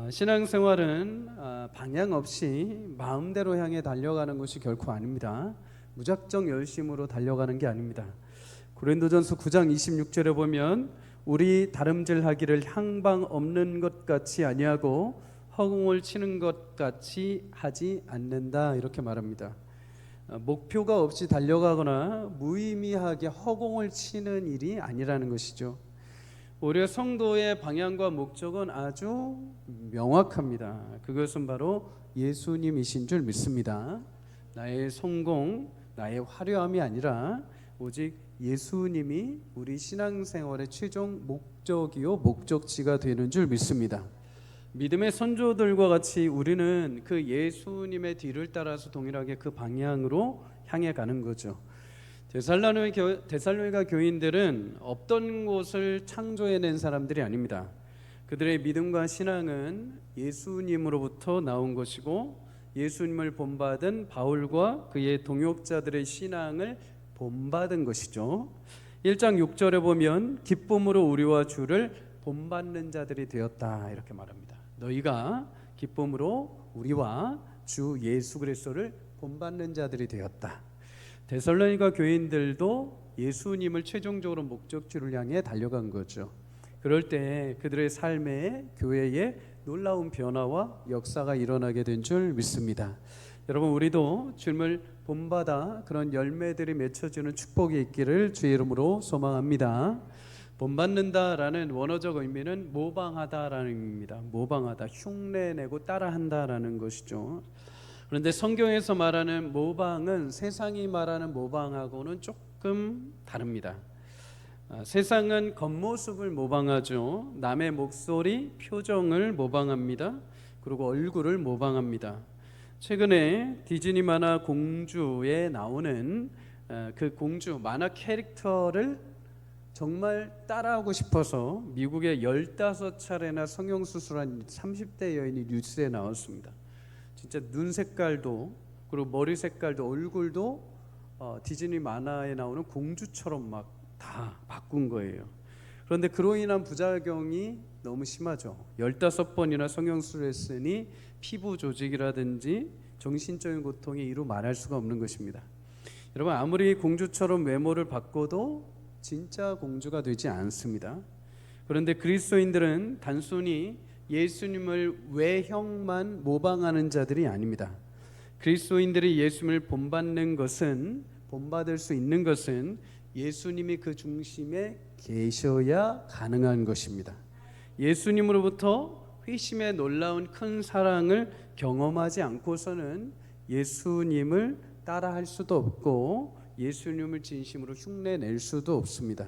신앙생활은 방향 없이 마음대로 향해 달려가는 것이 결코 아닙니다. 무작정 열심으로 달려가는 게 아닙니다. 고린도전서 9장 26절에 보면 우리 다름질하기를 향방 없는 것 같이 아니하고 허공을 치는 것 같이 하지 않는다, 이렇게 말합니다. 목표가 없이 달려가거나 무의미하게 허공을 치는 일이 아니라는 것이죠. 오히려 성도의 방향과 목적은 아주 명확합니다. 그것은 바로 예수님이신 줄 믿습니다. 나의 성공, 나의 화려함이 아니라 오직 예수님이 우리 신앙생활의 최종 목적이요 목적지가 되는 줄 믿습니다. 믿음의 선조들과 같이 우리는 그 예수님의 뒤를 따라서 동일하게 그 방향으로 향해 가는 거죠. 데살로니가 교인들은 없던 곳을 창조해낸 사람들이 아닙니다. 그들의 믿음과 신앙은 예수님으로부터 나온 것이고, 예수님을 본받은 바울과 그의 동역자들의 신앙을 본받은 것이죠. 1장 6절에 보면 기쁨으로 우리와 주를 본받는 자들이 되었다, 이렇게 말합니다. 너희가 기쁨으로 우리와 주 예수 그리스도를 본받는 자들이 되었다. 데살로니가 교인들도 예수님을 최종적으로 목적지를 향해 달려간 거죠. 그럴 때 그들의 삶에, 교회에 놀라운 변화와 역사가 일어나게 된 줄 믿습니다. 여러분, 우리도 주님을 본받아 그런 열매들이 맺혀지는 축복이 있기를 주의 이름으로 소망합니다. 본받는다라는 원어적 의미는 모방하다라는 의미입니다. 모방하다, 흉내내고 따라한다라는 것이죠. 그런데 성경에서 말하는 모방은 세상이 말하는 모방하고는 조금 다릅니다. 세상은 겉모습을 모방하죠. 남의 목소리, 표정을 모방합니다. 그리고 얼굴을 모방합니다. 최근에 디즈니 만화 공주에 나오는 그 공주 만화 캐릭터를 정말 따라하고 싶어서 미국에 15차례나 성형수술한 30대 여인이 뉴스에 나왔습니다. 진짜 눈 색깔도, 그리고 머리 색깔도, 얼굴도 디즈니 만화에 나오는 공주처럼 막 다 바꾼 거예요. 그런데 그로 인한 부작용이 너무 심하죠. 15번이나 성형수술을 했으니 피부 조직이라든지 정신적인 고통이 이루 말할 수가 없는 것입니다. 여러분, 아무리 공주처럼 외모를 바꿔도 진짜 공주가 되지 않습니다. 그런데 그리스도인들은 단순히 예수님을 외형만 모방하는 자들이 아닙니다. 그리스도인들이 예수님을 본받는 것은, 본받을 수 있는 것은 예수님이 그 중심에 계셔야 가능한 것입니다. 예수님으로부터 회심의 놀라운 큰 사랑을 경험하지 않고서는 예수님을 따라할 수도 없고 예수님을 진심으로 흉내낼 수도 없습니다.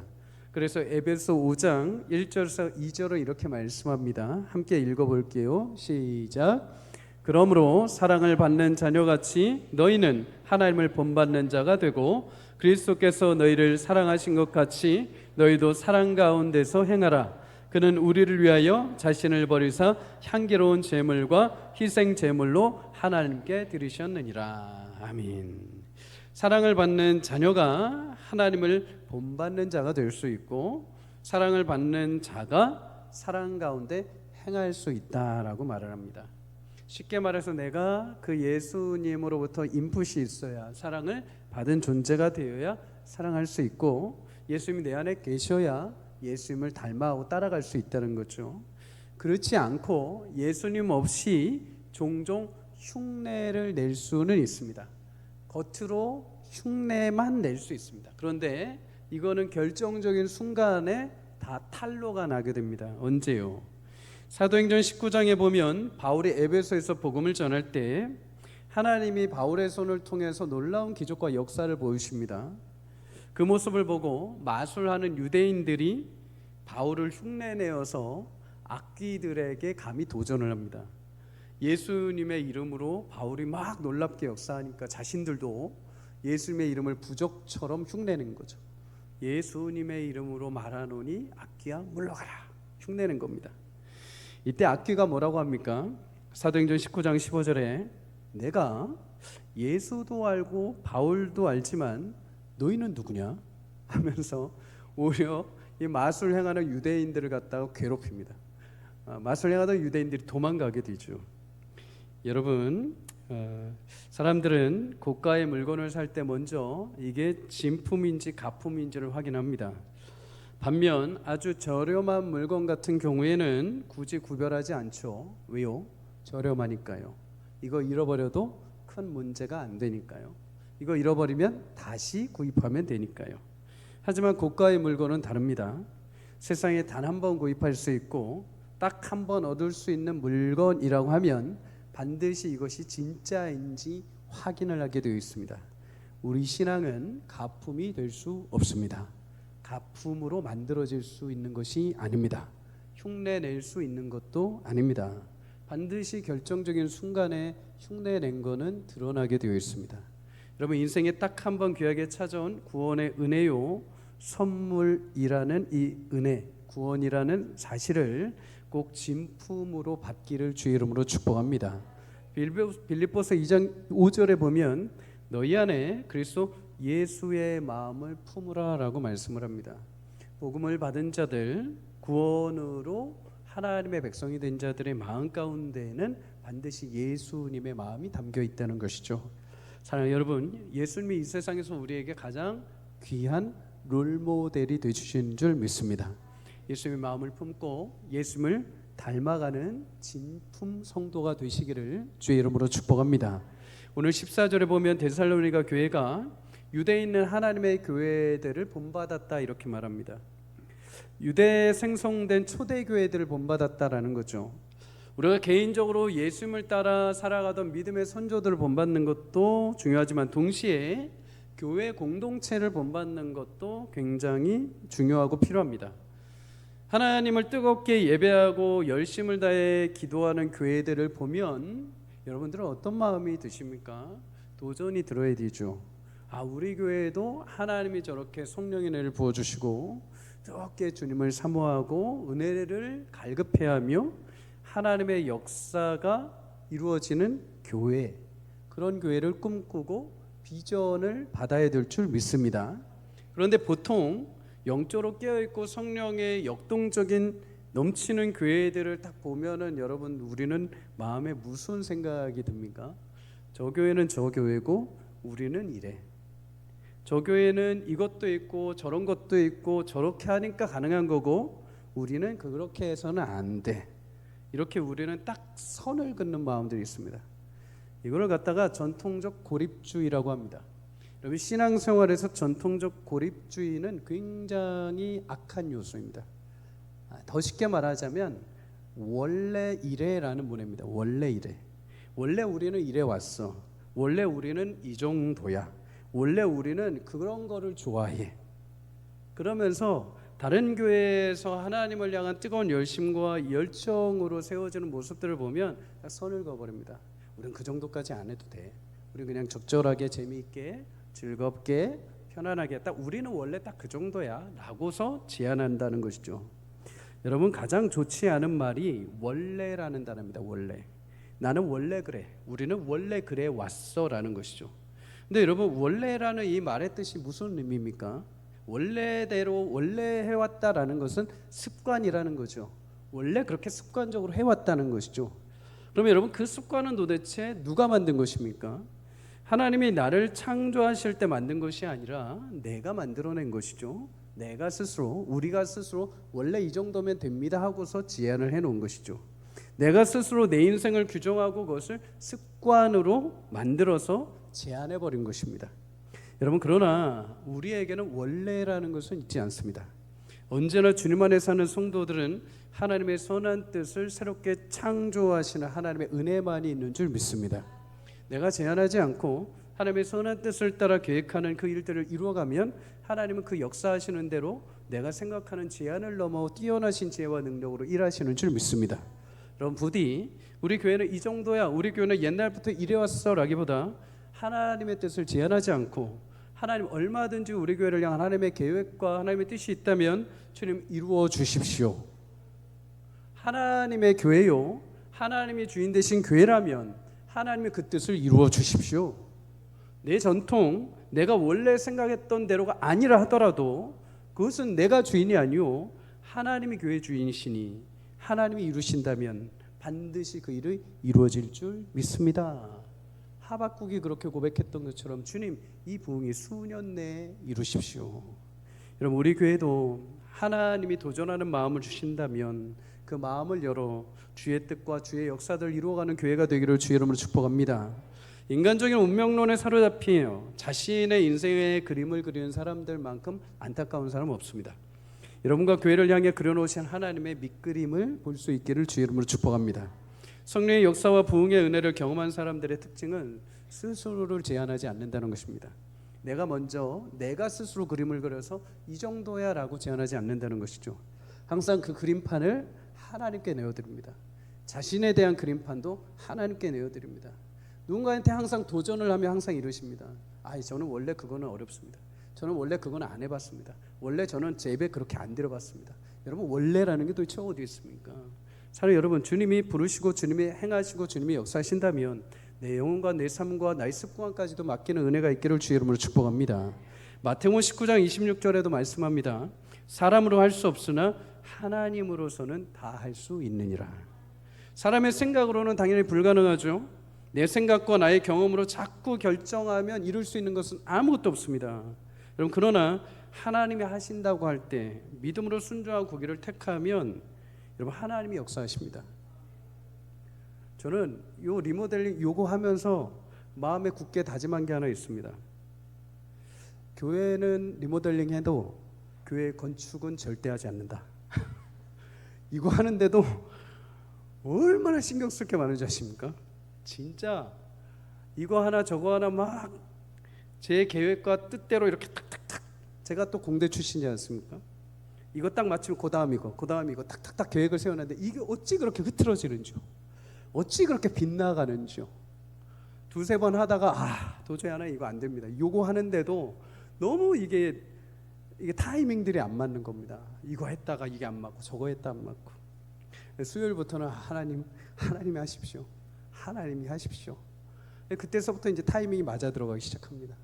그래서 에베소 5장 1절에서 2절을 이렇게 말씀합니다. 함께 읽어볼게요. 시작. 그러므로 사랑을 받는 자녀같이 너희는 하나님을 본받는 자가 되고 그리스도께서 너희를 사랑하신 것 같이 너희도 사랑 가운데서 행하라. 그는 우리를 위하여 자신을 버리사 향기로운 제물과 희생 제물로 하나님께 드리셨느니라. 아멘. 사랑을 받는 자녀가 하나님을 본받는 자가 될 수 있고, 사랑을 받는 자가 사랑 가운데 행할 수 있다라고 말을 합니다. 쉽게 말해서 내가 그 예수님으로부터 인풋이 있어야, 사랑을 받은 존재가 되어야 사랑할 수 있고, 예수님이 내 안에 계셔야 예수님을 닮아오고 따라갈 수 있다는 거죠. 그렇지 않고 예수님 없이 종종 흉내를 낼 수는 있습니다. 겉으로 흉내만 낼 수 있습니다. 그런데 이거는 결정적인 순간에 다 탄로가 나게 됩니다. 언제요? 사도행전 19장에 보면 바울이 에베소에서 복음을 전할 때 하나님이 바울의 손을 통해서 놀라운 기적과 역사를 보이십니다. 그 모습을 보고 마술하는 유대인들이 바울을 흉내내어서 악귀들에게 감히 도전을 합니다. 예수님의 이름으로 바울이 막 놀랍게 역사하니까 자신들도 예수님의 이름을 부적처럼 흉내낸 거죠. 예수님의 이름으로 말하노니 악귀야 물러가라, 흉내낸 겁니다. 이때 악귀가 뭐라고 합니까? 사도행전 19장 15절에 내가 예수도 알고 바울도 알지만 너희는 누구냐? 하면서 오히려 이 마술 행하는 유대인들을 갖다가 괴롭힙니다. 맛을 향하던 유대인들이 도망가게 되죠. 여러분, 사람들은 고가의 물건을 살 때 먼저 이게 진품인지 가품인지를 확인합니다. 반면 아주 저렴한 물건 같은 경우에는 굳이 구별하지 않죠. 왜요? 저렴하니까요. 이거 잃어버려도 큰 문제가 안 되니까요. 이거 잃어버리면 다시 구입하면 되니까요. 하지만 고가의 물건은 다릅니다. 세상에 단 한 번 구입할 수 있고 딱 한 번 얻을 수 있는 물건이라고 하면 반드시 이것이 진짜인지 확인을 하게 되어 있습니다. 우리 신앙은 가품이 될 수 없습니다. 가품으로 만들어질 수 있는 것이 아닙니다. 흉내 낼 수 있는 것도 아닙니다. 반드시 결정적인 순간에 흉내 낸 거는 드러나게 되어 있습니다. 여러분, 인생에 딱 한 번 귀하게 찾아온 구원의 은혜요, 선물이라는 이 은혜, 구원이라는 사실을 꼭 진품으로 받기를 주의 이름으로 축복합니다. 빌립보서 2장 5절에 보면 너희 안에 그리스도 예수의 마음을 품으라 라고 말씀을 합니다. 복음을 받은 자들, 구원으로 하나님의 백성이 된 자들의 마음 가운데에는 반드시 예수님의 마음이 담겨 있다는 것이죠. 사랑하는 여러분, 예수님이 이 세상에서 우리에게 가장 귀한 롤모델이 되주신 줄 믿습니다. 예수님의 마음을 품고 예수님을 닮아가는 진품 성도가 되시기를 주의 이름으로 축복합니다. 오늘 14절에 보면 데살로니가 교회가 유대에 있는 하나님의 교회들을 본받았다 이렇게 말합니다. 유대에 생성된 초대 교회들을 본받았다라는 거죠. 우리가 개인적으로 예수님을 따라 살아가던 믿음의 선조들을 본받는 것도 중요하지만 동시에 교회 공동체를 본받는 것도 굉장히 중요하고 필요합니다. 하나님을 뜨겁게 예배하고 열심을 다해 기도하는 교회들을 보면 여러분들은 어떤 마음이 드십니까? 도전이 들어야 되죠. 우리 교회에도 하나님이 저렇게 성령의 은혜를 부어주시고 뜨겁게 주님을 사모하고 은혜를 갈급해하며 하나님의 역사가 이루어지는 교회, 그런 교회를 꿈꾸고 비전을 받아야 될 줄 믿습니다. 그런데 보통 영적으로 깨어있고 성령의 역동적인 넘치는 교회들을 딱 보면은 여러분, 우리는 마음에 무슨 생각이 듭니까? 저 교회는 저 교회고 우리는 이래. 저 교회는 이것도 있고 저런 것도 있고 저렇게 하니까 가능한 거고 우리는 그렇게 해서는 안 돼. 이렇게 우리는 딱 선을 긋는 마음들이 있습니다. 이걸 갖다가 전통적 고립주의라고 합니다. 여러분, 신앙생활에서 전통적 고립주의는 굉장히 악한 요소입니다. 더 쉽게 말하자면 원래 이래라는 문화입니다. 원래 이래. 원래 우리는 이래 왔어. 원래 우리는 이 정도야. 원래 우리는 그런 거를 좋아해. 그러면서 다른 교회에서 하나님을 향한 뜨거운 열심과 열정으로 세워지는 모습들을 보면 딱 선을 그어버립니다. 우리는 그 정도까지 안 해도 돼. 우리는 그냥 적절하게 재미있게 즐겁게 편안하게 딱 우리는 원래 딱 그 정도야 라고서 제안한다는 것이죠. 여러분, 가장 좋지 않은 말이 원래라는 단어입니다. 원래. 나는 원래 그래. 우리는 원래 그래 왔어 라는 것이죠. 근데 여러분, 원래라는 이 말의 뜻이 무슨 의미입니까? 원래대로 원래 해왔다라는 것은 습관이라는 거죠. 원래 그렇게 습관적으로 해왔다는 것이죠. 그러면 여러분, 그 습관은 도대체 누가 만든 것입니까? 하나님이 나를 창조하실 때 만든 것이 아니라 내가 만들어낸 것이죠. 내가 스스로, 우리가 스스로 원래 이 정도면 됩니다 하고서 제안을 해놓은 것이죠. 내가 스스로 내 인생을 규정하고 그것을 습관으로 만들어서 제안해버린 것입니다. 여러분, 그러나 우리에게는 원래라는 것은 있지 않습니다. 언제나 주님 안에 사는 성도들은 하나님의 선한 뜻을 새롭게 창조하시는 하나님의 은혜만이 있는 줄 믿습니다. 내가 제안하지 않고 하나님의 선한 뜻을 따라 계획하는 그 일들을 이루어가면 하나님은 그 역사하시는 대로 내가 생각하는 제안을 넘어 뛰어나신 지혜와 능력으로 일하시는 줄 믿습니다. 여러분, 부디 우리 교회는 이 정도야, 우리 교회는 옛날부터 이래왔어 라기보다 하나님의 뜻을 제안하지 않고 하나님, 얼마든지 우리 교회를 향한 하나님의 계획과 하나님의 뜻이 있다면 주님 이루어 주십시오. 하나님의 교회요, 하나님이 주인 되신 교회라면 하나님의 그 뜻을 이루어 주십시오. 내 전통, 내가 원래 생각했던 대로가 아니라 하더라도 그것은 내가 주인이 아니요 하나님이 교회 주인이시니 하나님이 이루신다면 반드시 그 일이 이루어질 줄 믿습니다. 하박국이 그렇게 고백했던 것처럼 주님, 이 부흥이 수년 내에 이루십시오. 여러분, 우리 교회도 하나님이 도전하는 마음을 주신다면 그 마음을 열어 주의 뜻과 주의 역사들을 이루어가는 교회가 되기를 주의 이름으로 축복합니다. 인간적인 운명론에 사로잡히며 자신의 인생의 그림을 그리는 사람들만큼 안타까운 사람은 없습니다. 여러분과 교회를 향해 그려놓으신 하나님의 밑그림을 볼 수 있기를 주의 이름으로 축복합니다. 성령의 역사와 부흥의 은혜를 경험한 사람들의 특징은 스스로를 제한하지 않는다는 것입니다. 내가 스스로 그림을 그려서 이 정도야 라고 제한하지 않는다는 것이죠. 항상 그 그림판을 하나님께 내어드립니다. 자신에 대한 그림판도 하나님께 내어드립니다. 누군가한테 항상 도전을 하며 항상 이러십니다. 저는 원래 그거는 어렵습니다. 저는 원래 그거는 안 해봤습니다. 원래 저는 제 입에 그렇게 안 들어봤습니다. 여러분, 원래라는 게 도대체 어디 있습니까? 차라리 여러분, 주님이 부르시고 주님이 행하시고 주님이 역사하신다면 내 영혼과 내 삶과 나의 습관까지도 맡기는 은혜가 있기를 주의 이름으로 축복합니다. 마태복음 19장 26절에도 말씀합니다. 사람으로 할 수 없으나 하나님으로서는 다 할 수 있느니라. 사람의 생각으로는 당연히 불가능하죠. 내 생각과 나의 경험으로 자꾸 결정하면 이룰 수 있는 것은 아무것도 없습니다. 여러분, 그러나 하나님이 하신다고 할 때 믿음으로 순종하고 그 길을 택하면 여러분, 하나님이 역사하십니다. 저는 요 리모델링 요거 하면서 마음에 굳게 다짐한 게 하나 있습니다. 교회는 리모델링 해도 교회 건축은 절대 하지 않는다. 이거 하는데도 얼마나 신경 쓸 게 많은지 아십니까? 진짜 이거 하나 저거 하나 막 제 계획과 뜻대로 이렇게 탁탁탁, 제가 또 공대 출신이지 않습니까? 이거 딱 맞추면 그 다음 이거 탁탁탁 계획을 세워놨는데 이게 어찌 그렇게 흐트러지는지요? 어찌 그렇게 빗나가는지요? 두세 번 하다가 도저히 하나 이거 안 됩니다. 이거 하는데도 너무 이게 타이밍들이 안 맞는 겁니다. 이거 했다가 이게 안 맞고 저거 했다 안 맞고. 수요일부터는 하나님이 하십시오. 하나님이 하십시오. 그때서부터 이제 타이밍이 맞아 들어가기 시작합니다.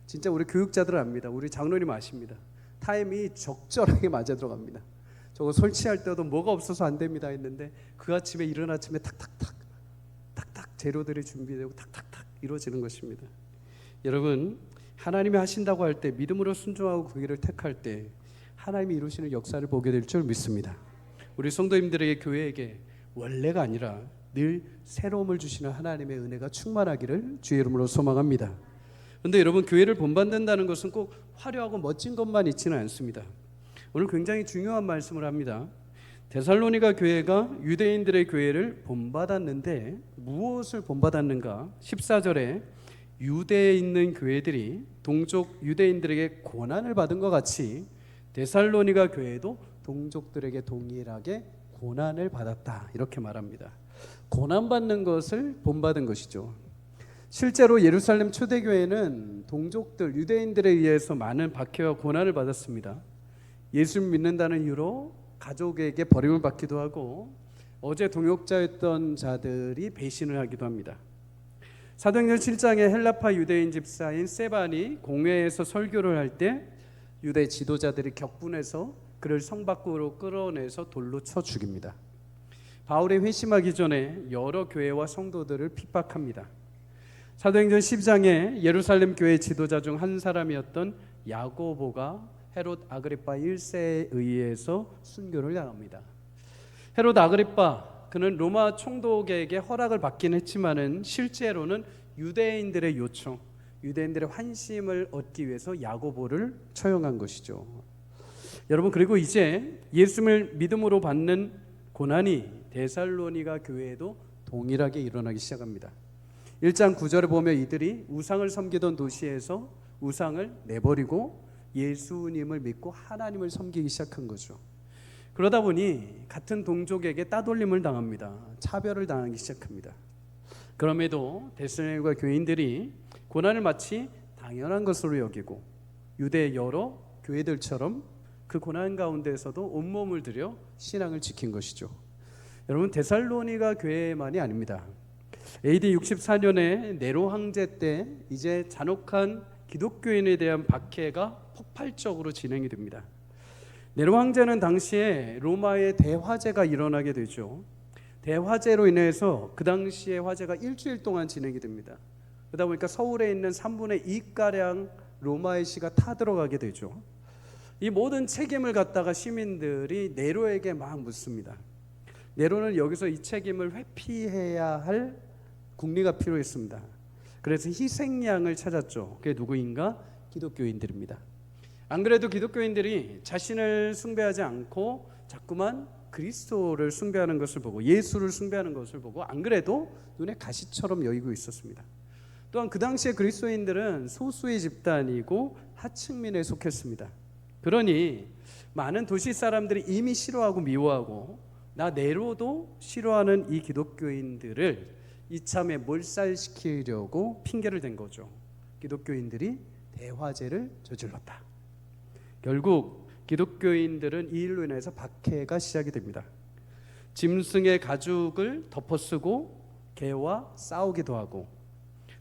진짜 우리 교육자들은 압니다. 우리 장로님 아십니다. 타이밍이 적절하게 맞아 들어갑니다. 저거 설치할 때도 뭐가 없어서 안 됩니다 했는데 그 아침에 이른 아침에 탁탁탁 재료들이 준비되고 탁탁탁 이루어지는 것입니다. 여러분, 하나님이 하신다고 할 때 믿음으로 순종하고 그 길을 택할 때 하나님이 이루시는 역사를 보게 될 줄 믿습니다. 우리 성도님들에게, 교회에게 원래가 아니라 늘 새로움을 주시는 하나님의 은혜가 충만하기를 주의 이름으로 소망합니다. 그런데 여러분, 교회를 본받는다는 것은 꼭 화려하고 멋진 것만 있지는 않습니다. 오늘 굉장히 중요한 말씀을 합니다. 데살로니가 교회가 유대인들의 교회를 본받았는데 무엇을 본받았는가? 14절에 유대에 있는 교회들이 동족 유대인들에게 고난을 받은 것 같이 데살로니가 교회도 동족들에게 동일하게 고난을 받았다, 이렇게 말합니다. 고난받는 것을 본받은 것이죠. 실제로 예루살렘 초대교회는 동족들 유대인들에 의해서 많은 박해와 고난을 받았습니다. 예수를 믿는다는 이유로 가족에게 버림을 받기도 하고 어제 동역자였던 자들이 배신을 하기도 합니다. 사도행전 7장에 헬라파 유대인 집사인 세반이 공회에서 설교를 할 때 유대 지도자들이 격분해서 그를 성 밖으로 끌어내서 돌로 쳐 죽입니다. 바울이 회심하기 전에 여러 교회와 성도들을 핍박합니다. 사도행전 10장에 예루살렘 교회 지도자 중 한 사람이었던 야고보가 헤롯 아그리파 1세에 의해서 순교를 당합니다. 헤롯 아그리파, 그는 로마 총독에게 허락을 받긴 했지만은 실제로는 유대인들의 요청, 유대인들의 환심을 얻기 위해서 야고보를 처형한 것이죠. 여러분, 그리고 이제 예수를 믿음으로 받는 고난이 데살로니가 교회에도 동일하게 일어나기 시작합니다. 1장 9절에 보면 이들이 우상을 섬기던 도시에서 우상을 내버리고 예수님을 믿고 하나님을 섬기기 시작한 거죠. 그러다 보니 같은 동족에게 따돌림을 당합니다. 차별을 당하기 시작합니다. 그럼에도 데살로니가 교인들이 고난을 마치 당연한 것으로 여기고 유대 여러 교회들처럼 그 고난 가운데에서도 온몸을 들여 신앙을 지킨 것이죠. 여러분, 데살로니가 교회만이 아닙니다. AD 64년에 네로 황제 때 이제 잔혹한 기독교인에 대한 박해가 폭발적으로 진행이 됩니다. 네로 황제는 당시에 로마의 대화재가 일어나게 되죠. 대화재로 인해서 그 당시에 화재가 일주일 동안 진행이 됩니다. 그러다 보니까 서울에 있는 3분의 2가량 로마의 시가 타들어가게 되죠. 이 모든 책임을 갖다가 시민들이 네로에게 막 묻습니다. 네로는 여기서 이 책임을 회피해야 할 국리가 필요했습니다. 그래서 희생양을 찾았죠. 그게 누구인가? 기독교인들입니다. 안 그래도 기독교인들이 자신을 숭배하지 않고 자꾸만 그리스도를 숭배하는 것을 보고 예수를 숭배하는 것을 보고 안 그래도 눈에 가시처럼 여기고 있었습니다. 또한 그 당시에 그리스도인들은 소수의 집단이고 하층민에 속했습니다. 그러니 많은 도시 사람들이 이미 싫어하고 미워하고 나 네로도 싫어하는 이 기독교인들을 이참에 몰살시키려고 핑계를 댄 거죠. 기독교인들이 대화재를 저질렀다. 결국 기독교인들은 이 일로 인해서 박해가 시작이 됩니다. 짐승의 가죽을 덮어쓰고 개와 싸우기도 하고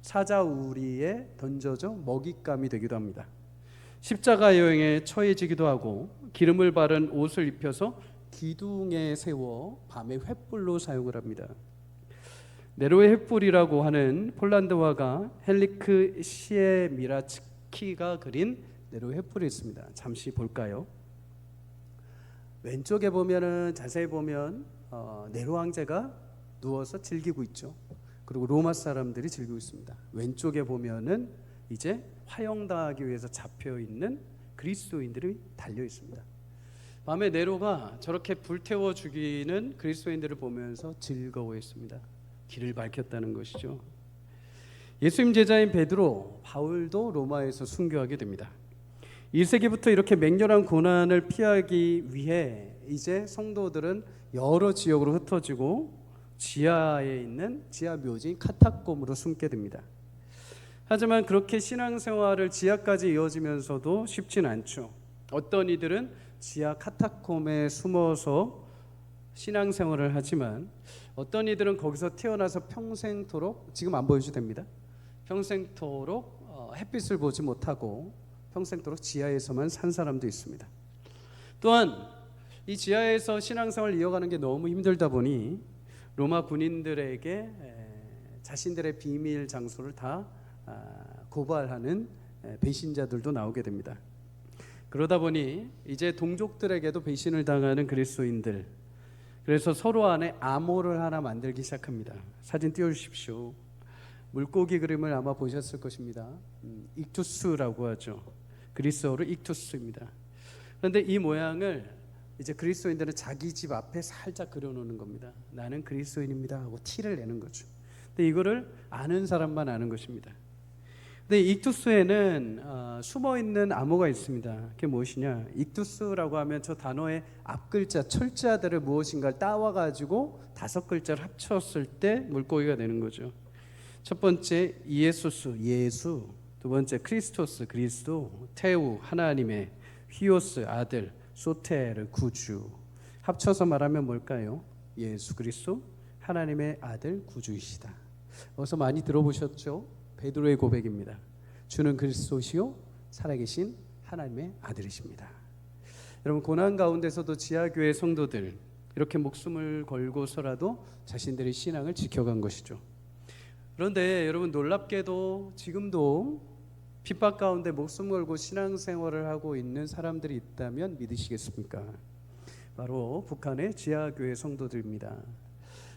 사자우리에 던져져 먹잇감이 되기도 합니다. 십자가 여행에 처해지기도 하고 기름을 바른 옷을 입혀서 기둥에 세워 밤에 횃불로 사용을 합니다. 네로의 횃불이라고 하는 폴란드 화가 헨리크 시에미라츠키가 그린 네로의 횃불이 있습니다. 잠시 볼까요? 왼쪽에 보면은 자세히 보면 네로 황제가 누워서 즐기고 있죠. 그리고 로마 사람들이 즐기고 있습니다. 왼쪽에 보면은 이제 화형당하기 위해서 잡혀 있는 그리스도인들이 달려 있습니다. 밤에 네로가 저렇게 불태워 죽이는 그리스도인들을 보면서 즐거워했습니다. 길을 밝혔다는 것이죠. 예수님 제자인 베드로, 바울도 로마에서 순교하게 됩니다. 1세기부터 이렇게 맹렬한 고난을 피하기 위해 이제 성도들은 여러 지역으로 흩어지고 지하에 있는 지하 묘지인 카타콤으로 숨게 됩니다. 하지만 그렇게 신앙생활을 지하까지 이어지면서도 쉽진 않죠. 어떤 이들은 지하 카타콤에 숨어서 신앙생활을 하지만 어떤 이들은 거기서 태어나서 평생토록, 지금 안 보여줘도 됩니다. 평생토록 햇빛을 보지 못하고 평생토록 지하에서만 산 사람도 있습니다. 또한 이 지하에서 신앙생활을 이어가는 게 너무 힘들다 보니 로마 군인들에게 자신들의 비밀 장소를 다 고발하는 배신자들도 나오게 됩니다. 그러다 보니 이제 동족들에게도 배신을 당하는 그리스도인들, 그래서 서로 안에 암호를 하나 만들기 시작합니다. 사진 띄워주십시오. 물고기 그림을 아마 보셨을 것입니다. 익투스라고 하죠. 그리스어로 익투스입니다. 그런데 이 모양을 이제 그리스도인들은 자기 집 앞에 살짝 그려놓는 겁니다. 나는 그리스도인입니다 하고 티를 내는 거죠. 근데 이거를 아는 사람만 아는 것입니다. 근데 익투스에는 숨어있는 암호가 있습니다. 그게 무엇이냐? 익투스라고 하면 저 단어의 앞글자, 철자들을 무엇인가를 따와가지고 5글자를 합쳤을 때 물고기가 되는 거죠. 첫 번째 이에수스, 예수. 두 번째 크리스토스, 그리스도. 테우, 하나님의. 휘오스, 아들. 소테르, 구주. 합쳐서 말하면 뭘까요? 예수 그리스도, 하나님의 아들, 구주이시다. 어서 많이 들어보셨죠? 베드로의 고백입니다. 주는 그리스도시요 살아계신 하나님의 아들이십니다. 여러분, 고난 가운데서도 지하교회 성도들 이렇게 목숨을 걸고서라도 자신들의 신앙을 지켜간 것이죠. 그런데 여러분, 놀랍게도 지금도 핍박 가운데 목숨 걸고 신앙생활을 하고 있는 사람들이 있다면 믿으시겠습니까? 바로 북한의 지하교회 성도들입니다.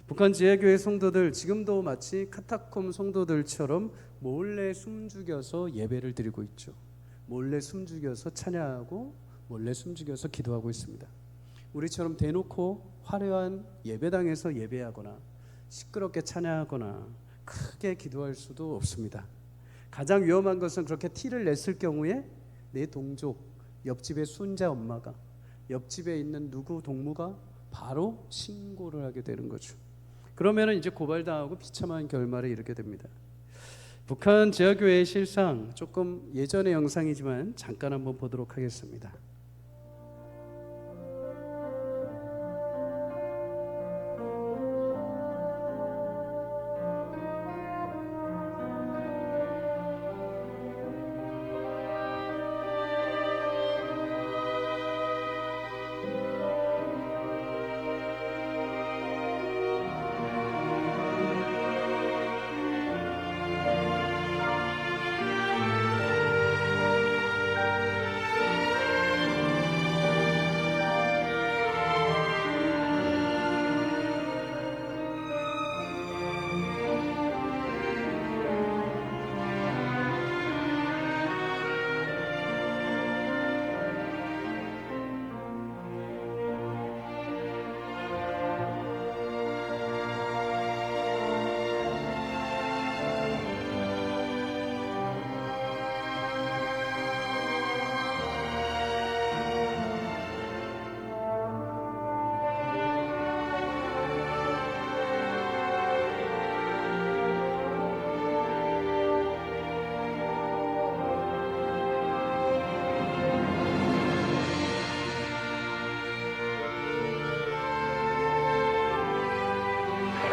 북한 지하교회 성도들, 지금도 마치 카타콤 성도들처럼 몰래 숨죽여서 예배를 드리고 있죠. 몰래 숨죽여서 찬양하고 몰래 숨죽여서 기도하고 있습니다. 우리처럼 대놓고 화려한 예배당에서 예배하거나 시끄럽게 찬양하거나 크게 기도할 수도 없습니다. 가장 위험한 것은 그렇게 티를 냈을 경우에 내 동족, 옆집의 순자 엄마가, 옆집에 있는 누구 동무가 바로 신고를 하게 되는 거죠. 그러면 이제 고발당하고 비참한 결말에 이르게 됩니다. 북한 지하교회의 실상, 조금 예전의 영상이지만 잠깐 한번 보도록 하겠습니다.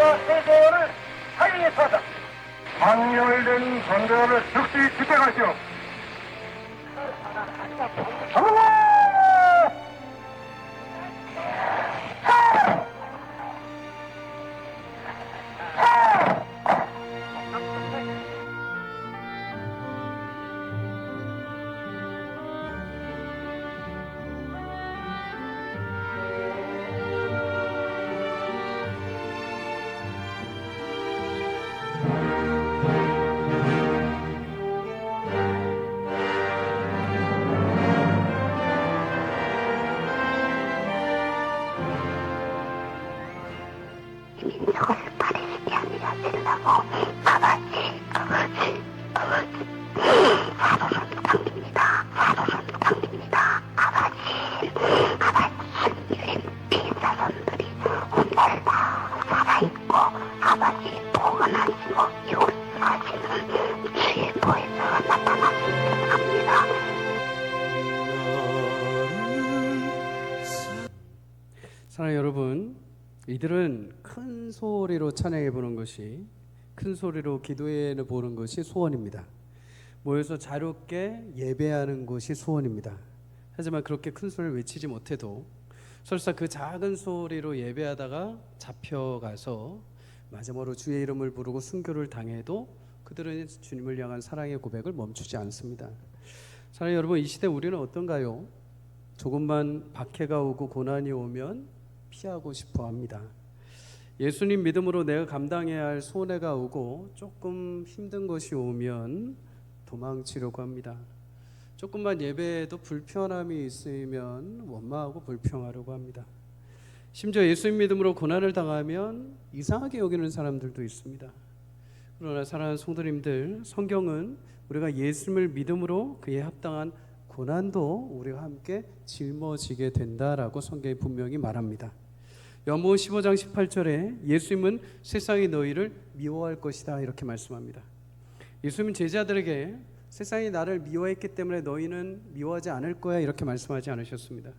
나라 세계를 사이에서 방열된 선거를 즉시 집행하시오. 사랑하는 여러분, 이들은 큰 소리로 찬양해 보는 것이, 큰 소리로 기도해 보는 것이 소원입니다. 모여서 자유롭게 예배하는 것이 소원입니다. 하지만 그렇게 큰 소리를 외치지 못해도 설사 그 작은 소리로 예배하다가 잡혀가서 마지막으로 주의 이름을 부르고 순교를 당해도 그들은 주님을 향한 사랑의 고백을 멈추지 않습니다. 사랑하는 여러분, 이 시대 우리는 어떤가요? 조금만 박해가 오고 고난이 오면 피하고 싶어 합니다. 예수님 믿음으로 내가 감당해야 할 손해가 오고 조금 힘든 것이 오면 도망치려고 합니다. 조금만 예배에도 불편함이 있으면 원망하고 불평하려고 합니다. 심지어 예수님 믿음으로 고난을 당하면 이상하게 여기는 사람들도 있습니다. 그러나 사랑하는 성도님들, 성경은 우리가 예수님을 믿음으로 그에 합당한 고난도 우리가 함께 짊어지게 된다라고 성경이 분명히 말합니다. 요한복음 15장 18절에 예수님은 세상이 너희를 미워할 것이다 이렇게 말씀합니다. 예수님은 제자들에게 세상이 나를 미워했기 때문에 너희는 미워하지 않을 거야 이렇게 말씀하지 않으셨습니다.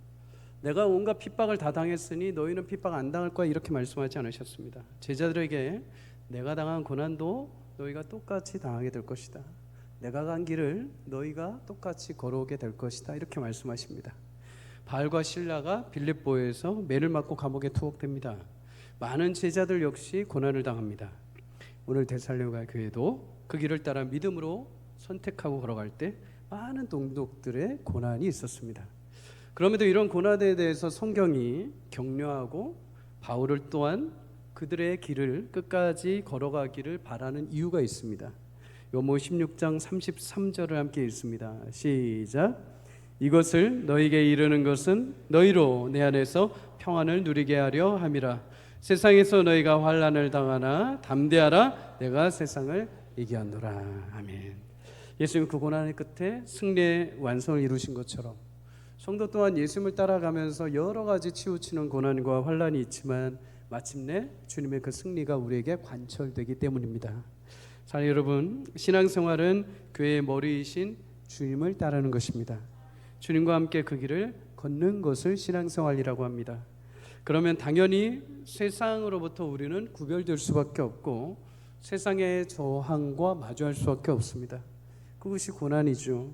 내가 온갖 핍박을 다 당했으니 너희는 핍박 안 당할 거야 이렇게 말씀하지 않으셨습니다. 제자들에게 내가 당한 고난도 너희가 똑같이 당하게 될 것이다. 내가 간 길을 너희가 똑같이 걸어오게 될 것이다 이렇게 말씀하십니다. 바울과 실라가 빌립보에서 매를 맞고 감옥에 투옥됩니다. 많은 제자들 역시 고난을 당합니다. 오늘 데살로니가 교회도 그 길을 따라 믿음으로 선택하고 걸어갈 때 많은 동족들의 고난이 있었습니다. 그럼에도 이런 고난에 대해서 성경이 격려하고 바울을 또한 그들의 길을 끝까지 걸어가기를 바라는 이유가 있습니다. 요한복음 16장 33절을 함께 읽습니다. 시작. 이것을 너희에게 이르는 것은 너희로 내 안에서 평안을 누리게 하려 함이라. 세상에서 너희가 환난을 당하나 담대하라. 내가 세상을 이겼노라. 아멘. 예수님 그 고난의 끝에 승리의 완성을 이루신 것처럼 성도 또한 예수님을 따라가면서 여러 가지 치우치는 고난과 환난이 있지만 마침내 주님의 그 승리가 우리에게 관철되기 때문입니다. 자, 여러분, 신앙생활은 교회의 머리이신 주님을 따르는 것입니다. 주님과 함께 그 길을 걷는 것을 신앙생활이라고 합니다. 그러면 당연히 세상으로부터 우리는 구별될 수밖에 없고 세상의 저항과 마주할 수밖에 없습니다. 그것이 고난이죠.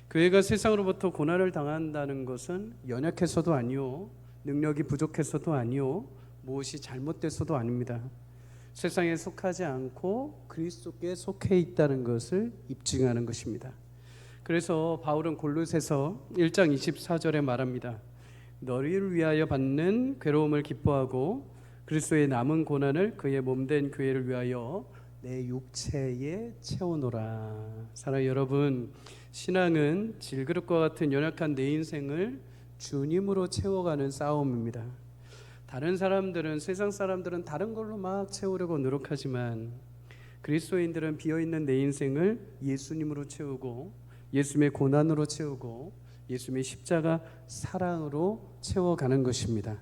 교회가 세상으로부터 고난을 당한다는 것은 연약해서도 아니요, 능력이 부족해서도 아니요, 무엇이 잘못돼서도 아닙니다. 세상에 속하지 않고 그리스도께 속해 있다는 것을 입증하는 것입니다. 그래서 바울은 골로새서 1장 24절에 말합니다. 너희를 위하여 받는 괴로움을 기뻐하고 그리스도의 남은 고난을 그의 몸된 교회를 위하여 내 육체에 채우노라. 사랑하는 여러분, 신앙은 질그릇과 같은 연약한 내 인생을 주님으로 채워가는 싸움입니다. 다른 사람들은, 세상 사람들은 다른 걸로 막 채우려고 노력하지만 그리스도인들은 비어있는 내 인생을 예수님으로 채우고 예수님의 고난으로 채우고 예수님의 십자가 사랑으로 채워가는 것입니다.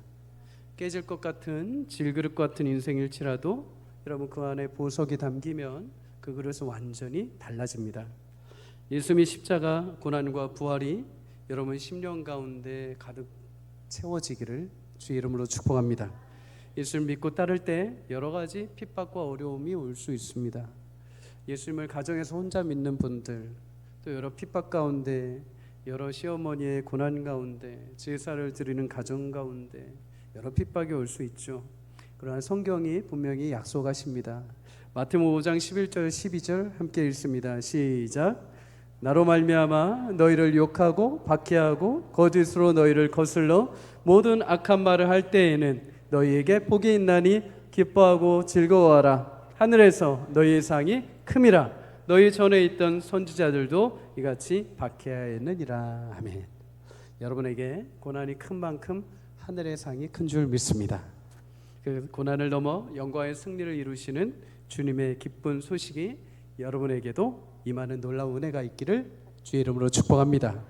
깨질 것 같은 질그릇 같은 인생일지라도 여러분 그 안에 보석이 담기면 그 그릇은 완전히 달라집니다. 예수님의 십자가 고난과 부활이 여러분 심령 가운데 가득 채워지기를 주의 이름으로 축복합니다. 예수를 믿고 따를 때 여러 가지 핍박과 어려움이 올 수 있습니다. 예수님을 가정에서 혼자 믿는 분들, 또 여러 핍박 가운데, 여러 시어머니의 고난 가운데, 제사를 드리는 가정 가운데 여러 핍박이 올 수 있죠. 그러나 성경이 분명히 약속하십니다. 마태복음 5장 11절 12절 함께 읽습니다. 시작. 나로 말미암아 너희를 욕하고 박해하고 거짓으로 너희를 거슬러 모든 악한 말을 할 때에는 너희에게 복이 있나니 기뻐하고 즐거워하라. 하늘에서 너희의 상이 큼이라. 너희 전에 있던 선지자들도 이같이 박해하였느니라. 아멘. 여러분에게 고난이 큰 만큼 하늘의 상이 큰 줄 믿습니다. 그 고난을 넘어 영광의 승리를 이루시는 주님의 기쁜 소식이 여러분에게도 임하는 놀라운 은혜가 있기를 주의 이름으로 축복합니다.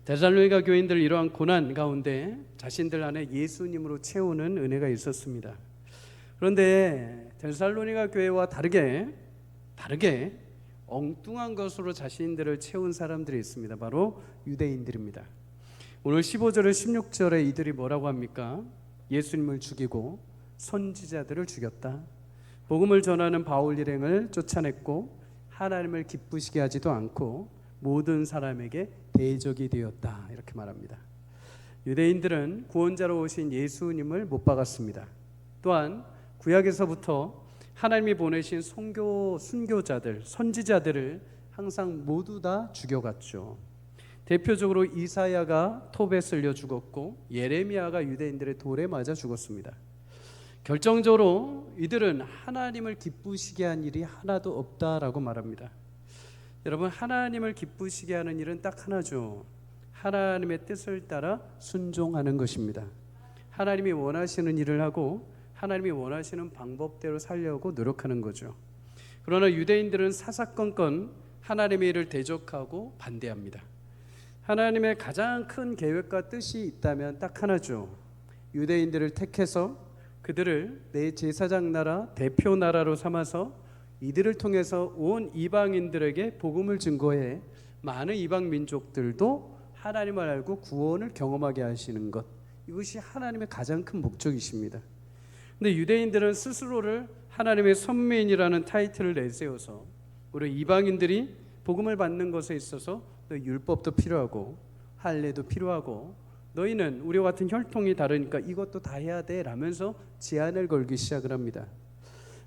데살로니가 교인들 이러한 고난 가운데 자신들 안에 예수님으로 채우는 은혜가 있었습니다. 그런데 데살로니가 교회와 다르게 엉뚱한 것으로 자신들을 채운 사람들이 있습니다. 바로 유대인들입니다. 오늘 15절에 16절에 이들이 뭐라고 합니까? 예수님을 죽이고 선지자들을 죽였다. 복음을 전하는 바울 일행을 쫓아냈고 하나님을 기쁘시게 하지도 않고 모든 사람에게 대적이 되었다. 이렇게 말합니다. 유대인들은 구원자로 오신 예수님을 못 박았습니다. 또한 구약에서부터 하나님이 보내신 순교자들, 선지자들을 항상 모두 다 죽여갔죠. 대표적으로 이사야가 톱에 쓸려 죽었고 예레미야가 유대인들의 돌에 맞아 죽었습니다. 결정적으로 이들은 하나님을 기쁘시게 한 일이 하나도 없다라고 말합니다. 여러분, 하나님을 기쁘시게 하는 일은 딱 하나죠. 하나님의 뜻을 따라 순종하는 것입니다. 하나님이 원하시는 일을 하고 하나님이 원하시는 방법대로 살려고 노력하는 거죠. 그러나 유대인들은 사사건건 하나님의 일을 대적하고 반대합니다. 하나님의 가장 큰 계획과 뜻이 있다면 딱 하나죠. 유대인들을 택해서 그들을 내 제사장 나라, 대표 나라로 삼아서 이들을 통해서 온 이방인들에게 복음을 증거해 많은 이방 민족들도 하나님을 알고 구원을 경험하게 하시는 것, 이것이 하나님의 가장 큰 목적이십니다. 근데 유대인들은 스스로를 하나님의 선민이라는 타이틀을 내세워서 우리 이방인들이 복음을 받는 것에 있어서 율법도 필요하고 할례도 필요하고 너희는 우리와 같은 혈통이 다르니까 이것도 다 해야 돼 라면서 제한을 걸기 시작을 합니다.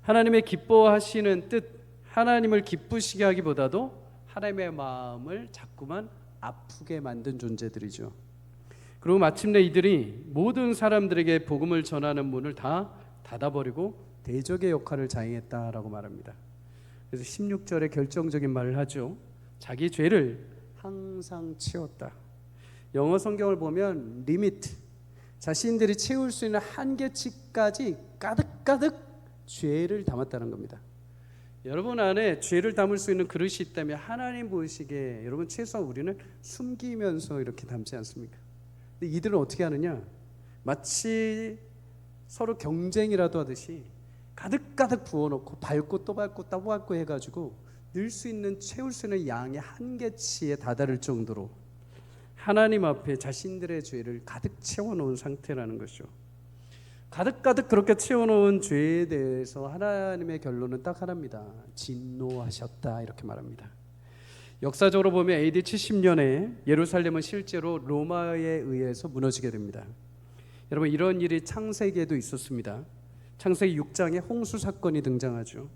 하나님의 기뻐하시는 뜻, 하나님을 기쁘시게 하기보다도 하나님의 마음을 자꾸만 아프게 만든 존재들이죠. 그리고 마침내 이들이 모든 사람들에게 복음을 전하는 문을 다 닫아버리고 대적의 역할을 자행했다라고 말합니다. 그래서 16절에 결정적인 말을 하죠. 자기 죄를 항상 채웠다. 영어 성경을 보면 리미트, 자신들이 채울 수 있는 한계치까지 가득가득 죄를 담았다는 겁니다. 여러분 안에 죄를 담을 수 있는 그릇이 있다면 하나님 보시기에 여러분 최소한 우리는 숨기면서 이렇게 담지 않습니까? 근데 이들은 어떻게 하느냐? 마치 서로 경쟁이라도 하듯이 가득가득 부어놓고 밟고 또 밟고 또 밟고 해가지고 늘 수 있는 채울 수 있는 양의 한계치에 다다를 정도로 하나님 앞에 자신들의 죄를 가득 채워놓은 상태라는 것이죠. 가득가득 그렇게 채워놓은 죄에 대해서 하나님의 결론은 딱 하나입니다. 진노하셨다 이렇게 말합니다. 역사적으로 보면 AD 70년에 예루살렘은 실제로 로마에 의해서 무너지게 됩니다. 여러분, 이런 일이 창세기에도 있었습니다. 창세기 6장에 홍수 사건이 등장하죠.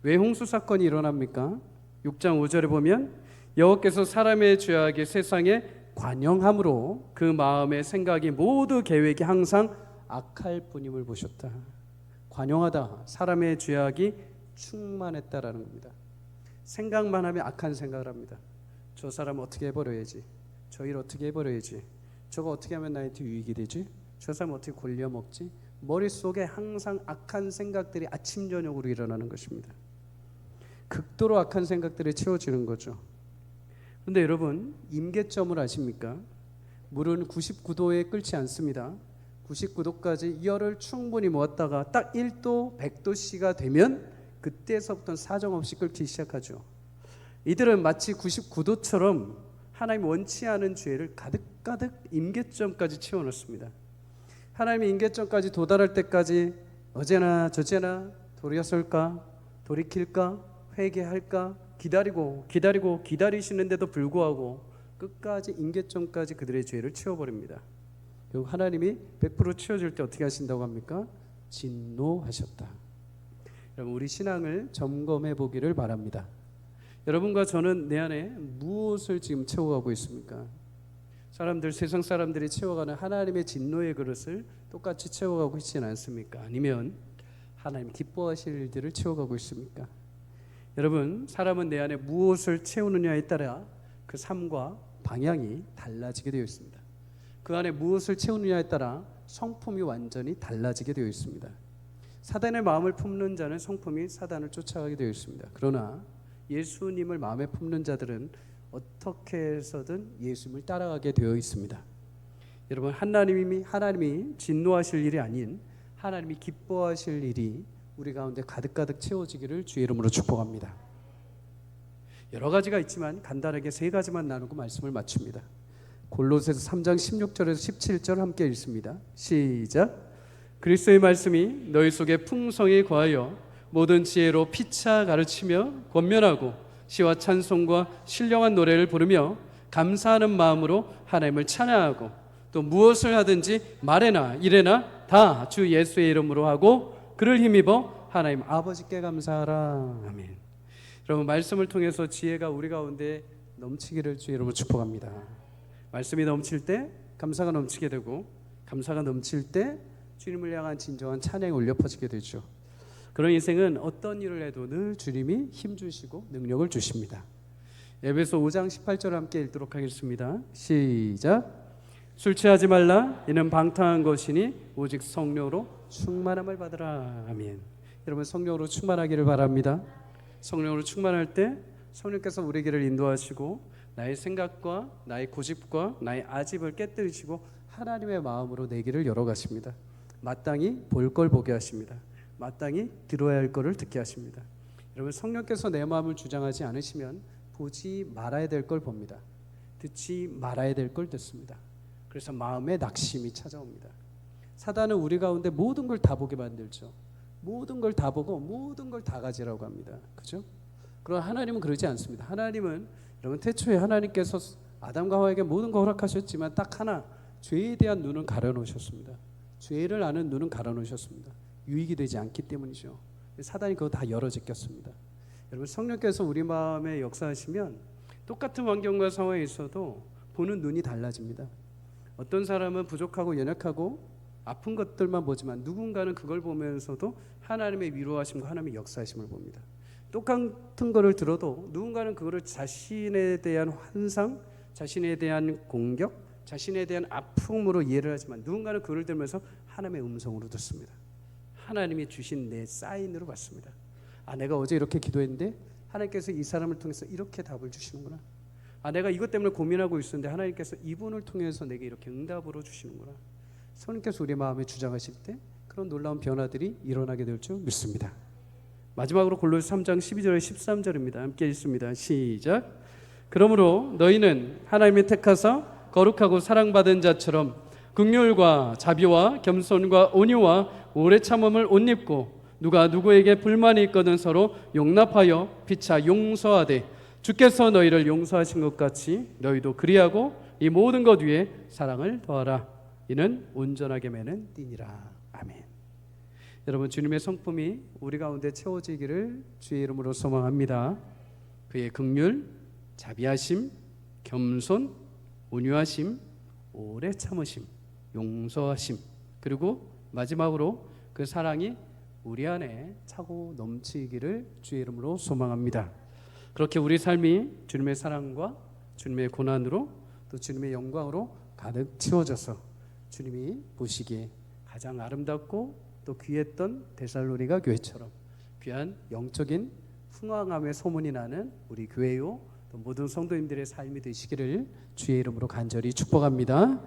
왜 홍수 사건이 일어납니까? 6장 5절에 보면 여호와께서 사람의 죄악이 세상에 관영함으로 그 마음의 생각이 모두 계획이 항상 악할 뿐임을 보셨다. 관영하다, 사람의 죄악이 충만했다라는 겁니다. 생각만 하면 악한 생각을 합니다. 저 사람 어떻게 해버려야지, 저 일 어떻게 해버려야지, 저거 어떻게 하면 나한테 유익이 되지, 저 사람 어떻게 골려먹지. 머릿속에 항상 악한 생각들이 아침 저녁으로 일어나는 것입니다. 극도로 악한 생각들이 채워지는 거죠. 그런데 여러분, 임계점을 아십니까? 물은 99도에 끓지 않습니다. 99도까지 열을 충분히 모았다가 딱 1도 100도씨가 되면 그때서부터 사정없이 끓기 시작하죠. 이들은 마치 99도처럼 하나님 원치 않은 죄를 가득가득 임계점까지 채워넣습니다. 하나님의 인계점까지 도달할 때까지 어제나 저제나 돌이었을까, 돌이킬까, 회개할까 기다리고 기다리시는데도 불구하고 끝까지 인계점까지 그들의 죄를 치워버립니다. 결국 하나님이 100% 치워줄 때 어떻게 하신다고 합니까? 진노하셨다. 여러분, 우리 신앙을 점검해 보기를 바랍니다. 여러분과 저는 내 안에 무엇을 지금 채워가고 있습니까? 세상 사람들이 채워가는 하나님의 진노의 그릇을 똑같이 채워가고 있지는 않습니까? 아니면 하나님 기뻐하실 일들을 채워가고 있습니까? 여러분, 사람은 내 안에 무엇을 채우느냐에 따라 그 삶과 방향이 달라지게 되어 있습니다. 그 안에 무엇을 채우느냐에 따라 성품이 완전히 달라지게 되어 있습니다. 사단의 마음을 품는 자는 성품이 사단을 쫓아가게 되어 있습니다. 그러나 예수님을 마음에 품는 자들은 어떻게 해서든 예수님을 따라가게 되어 있습니다. 여러분, 하나님이 진노하실 일이 아닌 하나님이 기뻐하실 일이 우리 가운데 가득가득 채워지기를 주의 이름으로 축복합니다. 여러 가지가 있지만 간단하게 세 가지만 나누고 말씀을 마칩니다. 골로새서 3장 16절에서 17절 함께 읽습니다. 시작. 그리스도의 말씀이 너희 속에 풍성히 거하여 모든 지혜로 피차 가르치며 권면하고 시와 찬송과 신령한 노래를 부르며 감사하는 마음으로 하나님을 찬양하고 또 무엇을 하든지 말에나 일에나 다 주 예수의 이름으로 하고 그를 힘입어 하나님 아버지께 감사하라. 아멘. 여러분, 말씀을 통해서 지혜가 우리 가운데 넘치기를 주의 이름으로 축복합니다. 말씀이 넘칠 때 감사가 넘치게 되고 감사가 넘칠 때 주님을 향한 진정한 찬양이 울려 퍼지게 되죠. 그런 인생은 어떤 일을 해도 늘 주님이 힘주시고 능력을 주십니다. 에베소 5장 18절 함께 읽도록 하겠습니다. 시작. 술 취하지 말라 이는 방탕한 것이니 오직 성령으로 충만함을 받으라. 아멘. 여러분, 성령으로 충만하기를 바랍니다. 성령으로 충만할 때 성령께서 우리 길을 인도하시고 나의 생각과 나의 고집과 나의 아집을 깨뜨리시고 하나님의 마음으로 내 길을 열어가십니다. 마땅히 볼 걸 보게 하십니다. 마땅히 들어야 할 것을 듣게 하십니다. 여러분, 성령께서 내 마음을 주장하지 않으시면 보지 말아야 될 걸 봅니다. 듣지 말아야 될 걸 듣습니다. 그래서 마음에 낙심이 찾아옵니다. 사단은 우리 가운데 모든 걸 다 보게 만들죠. 모든 걸 다 보고 모든 걸 다 가지라고 합니다. 그죠? 그러나 하나님은 그러지 않습니다. 하나님은 여러분, 태초에 하나님께서 아담과 하와에게 모든 걸 허락하셨지만 딱 하나, 죄에 대한 눈은 가려놓으셨습니다. 죄를 아는 눈은 가려놓으셨습니다. 유익이 되지 않기 때문이죠. 사단이 그거 다 열어 제꼈습니다. 여러분, 성령께서 우리 마음에 역사하시면 똑같은 환경과 상황에 있어도 보는 눈이 달라집니다. 어떤 사람은 부족하고 연약하고 아픈 것들만 보지만 누군가는 그걸 보면서도 하나님의 위로하심과 하나님의 역사하심을 봅니다. 똑같은 거를 들어도 누군가는 그거를 자신에 대한 환상, 자신에 대한 공격, 자신에 대한 아픔으로 이해를 하지만 누군가는 그걸 들으면서 하나님의 음성으로 듣습니다. 하나님이 주신 내 사인으로 받습니다. 아, 내가 어제 이렇게 기도했는데 하나님께서 이 사람을 통해서 이렇게 답을 주시는구나. 아, 내가 이것 때문에 고민하고 있었는데 하나님께서 이분을 통해서 내게 이렇게 응답으로 주시는구나. 성령께서 우리 마음에 주장하실 때 그런 놀라운 변화들이 일어나게 될 줄 믿습니다. 마지막으로 골로새 3장 12절에 13절입니다. 함께 읽습니다. 시작. 그러므로 너희는 하나님의 택하사 거룩하고 사랑받은 자처럼 긍휼과 자비와 겸손과 온유와 오래 참음을 옷 입고 누가 누구에게 불만이 있거든 서로 용납하여 피차 용서하되 주께서 너희를 용서하신 것 같이 너희도 그리하고 이 모든 것 위에 사랑을 더하라. 이는 온전하게 매는 띠니라. 아멘. 여러분, 주님의 성품이 우리 가운데 채워지기를 주의 이름으로 소망합니다. 그의 긍휼, 자비하심, 겸손, 온유하심, 오래 참으심, 용서하심, 그리고 마지막으로 그 사랑이 우리 안에 차고 넘치기를 주의 이름으로 소망합니다. 그렇게 우리 삶이 주님의 사랑과 주님의 고난으로 또 주님의 영광으로 가득 채워져서 주님이 보시기에 가장 아름답고 또 귀했던 데살로니가 교회처럼 귀한 영적인 풍성함의 소문이 나는 우리 교회요 또 모든 성도님들의 삶이 되시기를 주의 이름으로 간절히 축복합니다.